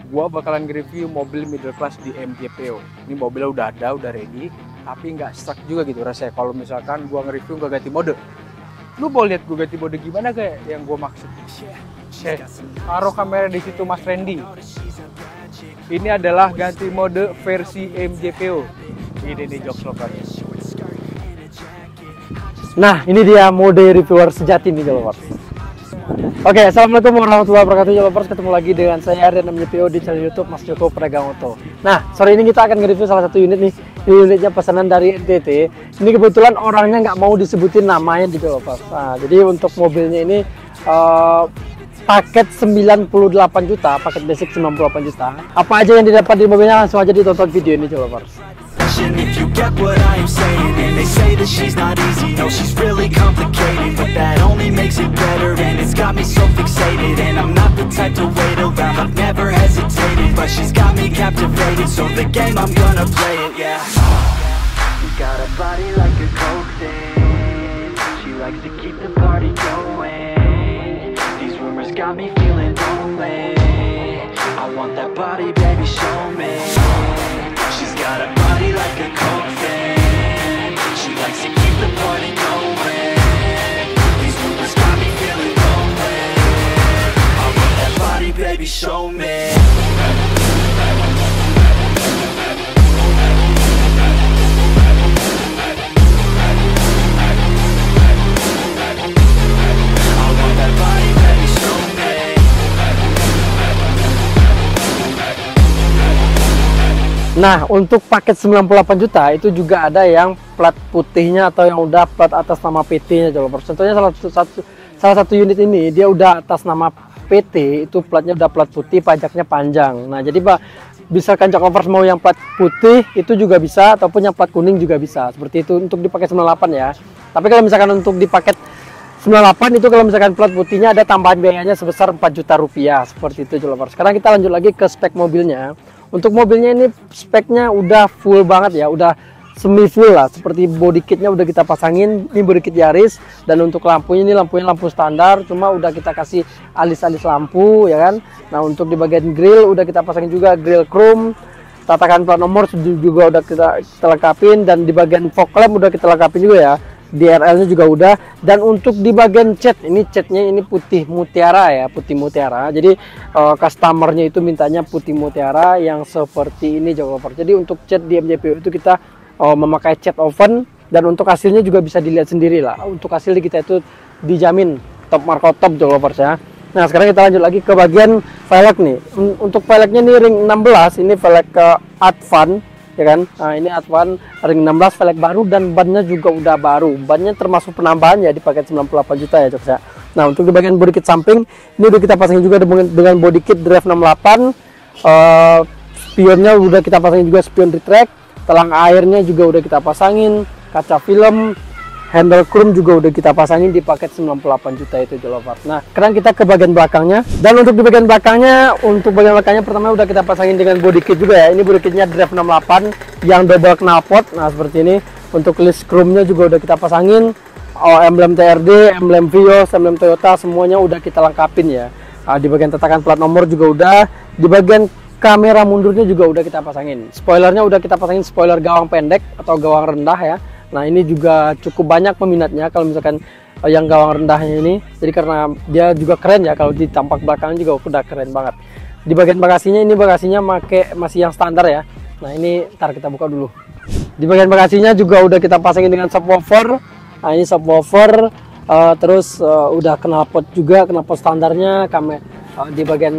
Gua bakalan nge-review mobil middle class di MJPO. Ini mobilnya udah ada, udah ready, tapi nggak stuck juga gitu rasanya. Kalau misalkan gua nge-review nggak ganti mode, lu mau lihat gua ganti mode gimana kayak yang gua maksud? Taruh kamera di situ Mas Randy. Ini adalah ganti mode versi MJPO. Ini nih jok lover. Nah, ini dia mode reviewer sejati nih Jolopers. Oke, assalamualaikum warahmatullahi wabarakatuh Jolopers. Ketemu lagi dengan saya Aryan MJPO di channel YouTube Mas Joko Pedagang Oto. Nah, sore ini kita akan nge-review salah satu unit nih. Ini unitnya pesanan dari NTT. Ini kebetulan orangnya nggak mau disebutin namanya di Jolopers. Nah, jadi untuk mobilnya ini paket 98 juta, paket basic 98 juta. Apa aja yang didapat di mobilnya, langsung aja ditonton video ini Jolopers. If you get what I am saying, and they say that she's not easy, no, she's really complicated, but that only makes it better, and it's got me so fixated, and I'm not the type to wait around, I've never hesitated, but she's got me captivated, so the game, I'm gonna play it, yeah. She got a body like a coke thing, she likes to keep the party going, these rumors got me feeling lonely, I want that body, baby, show me. She's got a body like a coke fan, she likes to keep the party going, these rumors got me feeling lonely, I want that body, baby, show me. Nah, untuk paket 98 juta itu juga ada yang plat putihnya atau yang udah plat atas nama PT-nya Jolopers. Contohnya salah satu unit ini dia udah atas nama PT, itu platnya udah plat putih, pajaknya panjang. Nah, jadi Pak, misalkan Jolopers mau yang plat putih itu juga bisa, ataupun yang plat kuning juga bisa. Seperti itu untuk di paket 98 ya. Tapi kalau misalkan untuk di paket 98 itu kalau misalkan plat putihnya ada tambahan biayanya sebesar 4 juta rupiah. Seperti itu Jolopers. Sekarang kita lanjut lagi ke spek mobilnya. Untuk mobilnya ini speknya udah full banget ya, udah semi full lah. Seperti body kitnya udah kita pasangin, ini body kit Yaris. Dan untuk lampunya ini lampunya lampu standar, cuma udah kita kasih alis-alis lampu ya kan. Nah, untuk di bagian grill udah kita pasangin juga grill chrome. Tatakan plat nomor juga udah kita lengkapin, dan di bagian fog lamp udah kita lengkapin juga ya. DRL-nya juga udah. Dan untuk di bagian cat, ini catnya ini putih mutiara ya, putih mutiara. Jadi customernya itu mintanya putih mutiara yang seperti ini Jolopers. Jadi untuk cat di MJPO itu kita memakai cat oven, dan untuk hasilnya juga bisa dilihat sendiri lah. Untuk hasil kita itu dijamin top marko top Jolopers ya. Nah, sekarang kita lanjut lagi ke bagian velg nih. Untuk velgnya nih ring 16, ini velg ke Advan ya kan. Nah, ini Advan ring 16 velg baru, dan bannya juga udah baru. Bannya termasuk penambahan ya di paket 98 juta ya Jok ya. Nah, untuk di bagian body kit samping ini udah kita pasangin juga dengan body kit drive 68. Spionnya udah kita pasangin juga, spion retract. Telang airnya juga udah kita pasangin, kaca film, handle chrome juga udah kita pasangin di paket 98 juta itu Jolopers. Nah, sekarang kita ke bagian belakangnya. Dan untuk di bagian belakangnya, pertama udah kita pasangin dengan body kit juga ya. Ini body kitnya drive 68 yang double knalpot. Nah, seperti ini. Untuk list chrome-nya juga udah kita pasangin. Emblem TRD, emblem Vios, emblem Toyota, semuanya udah kita lengkapin ya. Nah, di bagian tatakan plat nomor juga udah. Di bagian kamera mundurnya juga udah kita pasangin. Spoilernya udah kita pasangin spoiler gawang pendek atau gawang rendah ya. Nah, ini juga cukup banyak peminatnya kalau misalkan yang gawang rendahnya ini. Jadi karena dia juga keren ya, kalau di tampak belakangnya juga udah keren banget. Di bagian bagasinya, ini bagasinya masih yang standar ya. Nah, ini ntar kita buka dulu. Di bagian bagasinya juga udah kita pasangin dengan subwoofer. Nah, ini subwoofer, terus udah knalpot juga, knalpot standarnya. Di bagian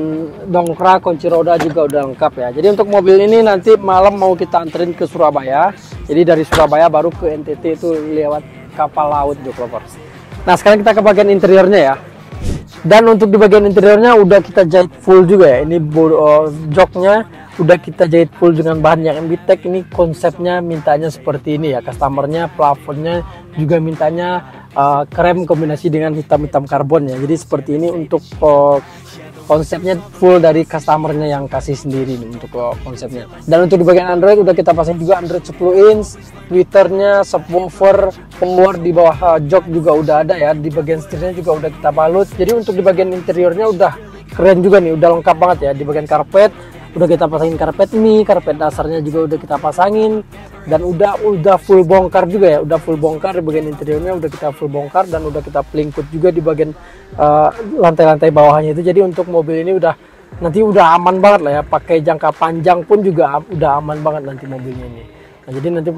dongkrak, kunci roda juga udah lengkap ya. Jadi untuk mobil ini nanti malam mau kita anterin ke Surabaya. Jadi dari Surabaya baru ke NTT itu lewat kapal laut Jolopers. Nah, sekarang kita ke bagian interiornya ya. Dan untuk di bagian interiornya udah kita jahit full juga ya. Ini joknya udah kita jahit full dengan bahan yang MBTEC. Ini konsepnya mintanya seperti ini ya. Customernya, plafonnya juga mintanya krem kombinasi dengan hitam-hitam karbon ya. Jadi seperti ini untuk konsepnya full dari customernya yang kasih sendiri nih untuk konsepnya. Dan untuk di bagian Android udah kita pasang juga Android 10 inch, tweeternya, subwoofer, pengeluar di bawah jok juga udah ada ya. Di bagian setirnya juga udah kita balut. Jadi untuk di bagian interiornya udah keren juga nih, udah lengkap banget ya. Di bagian karpet udah kita pasangin karpet ini, karpet dasarnya juga udah kita pasangin, dan udah full bongkar juga ya, udah full bongkar di bagian interiornya udah kita full bongkar, dan udah kita pelingkut juga di bagian lantai-lantai bawahnya itu. Jadi untuk mobil ini nanti udah aman banget lah ya, pakai jangka panjang pun juga udah aman banget nanti mobilnya ini. Nah, jadi nanti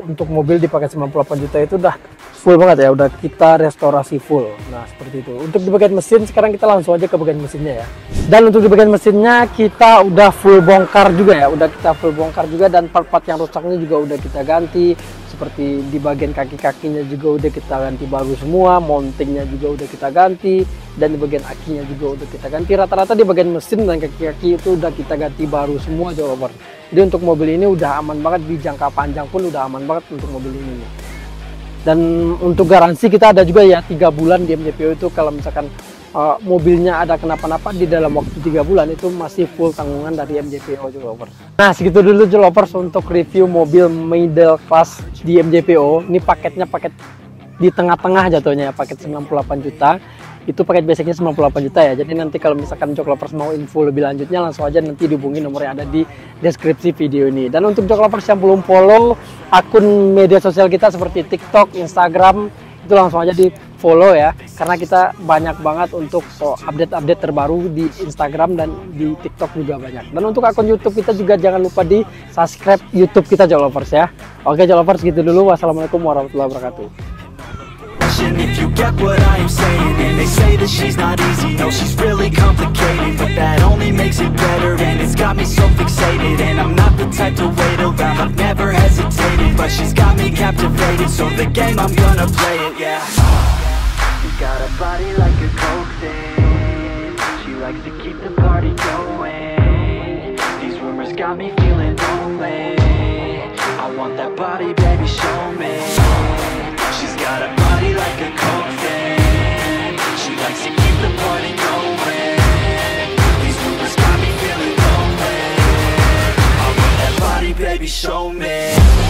untuk mobil dipakai 98 juta itu udah full banget ya, udah kita restorasi full. Nah seperti itu. Untuk di bagian mesin sekarang kita langsung aja ke bagian mesinnya ya. Dan untuk di bagian mesinnya kita udah full bongkar juga ya, udah kita full bongkar juga, dan part-part yang rusaknya juga udah kita ganti. Seperti di bagian kaki-kakinya juga udah kita ganti baru semua, mountingnya juga udah kita ganti, dan di bagian akinya juga udah kita ganti. Rata-rata di bagian mesin dan kaki-kaki itu udah kita ganti baru semua jawab. Jadi untuk mobil ini udah aman banget, di jangka panjang pun udah aman banget untuk mobil ini. Dan untuk garansi kita ada juga ya 3 bulan di MJPO itu. Kalau misalkan mobilnya ada kenapa-napa di dalam waktu 3 bulan itu masih full tanggungan dari MJPO juga. Nah segitu dulu Jolopers untuk review mobil middle class di MJPO. Ini paketnya paket di tengah-tengah jatuhnya ya, paket 98 juta. Itu paket basicnya 98 juta ya. Jadi nanti kalau misalkan Joklovers mau info lebih lanjutnya langsung aja nanti dihubungi nomor yang ada di deskripsi video ini. Dan untuk Joklovers yang belum follow akun media sosial kita seperti TikTok, Instagram, itu langsung aja di follow ya, karena kita banyak banget untuk update-update terbaru di Instagram dan di TikTok juga banyak. Dan untuk akun YouTube kita juga jangan lupa di subscribe YouTube kita Joklovers ya. Oke Joklovers gitu dulu. Wassalamualaikum warahmatullahi wabarakatuh. If you get what I am saying, and they say that she's not easy, no, she's really complicated, but that only makes it better, and it's got me so fixated, and I'm not the type to wait around, I've never hesitated, but she's got me captivated, so the game, I'm gonna play it, yeah. She's got a body like a coke thing, she likes to keep the party going, these rumors got me feeling lonely, I want that body, baby, show me. She's got a body like a coke thing, she likes to keep the party going, these rumors got me feeling lonely, I want that body, baby, show me.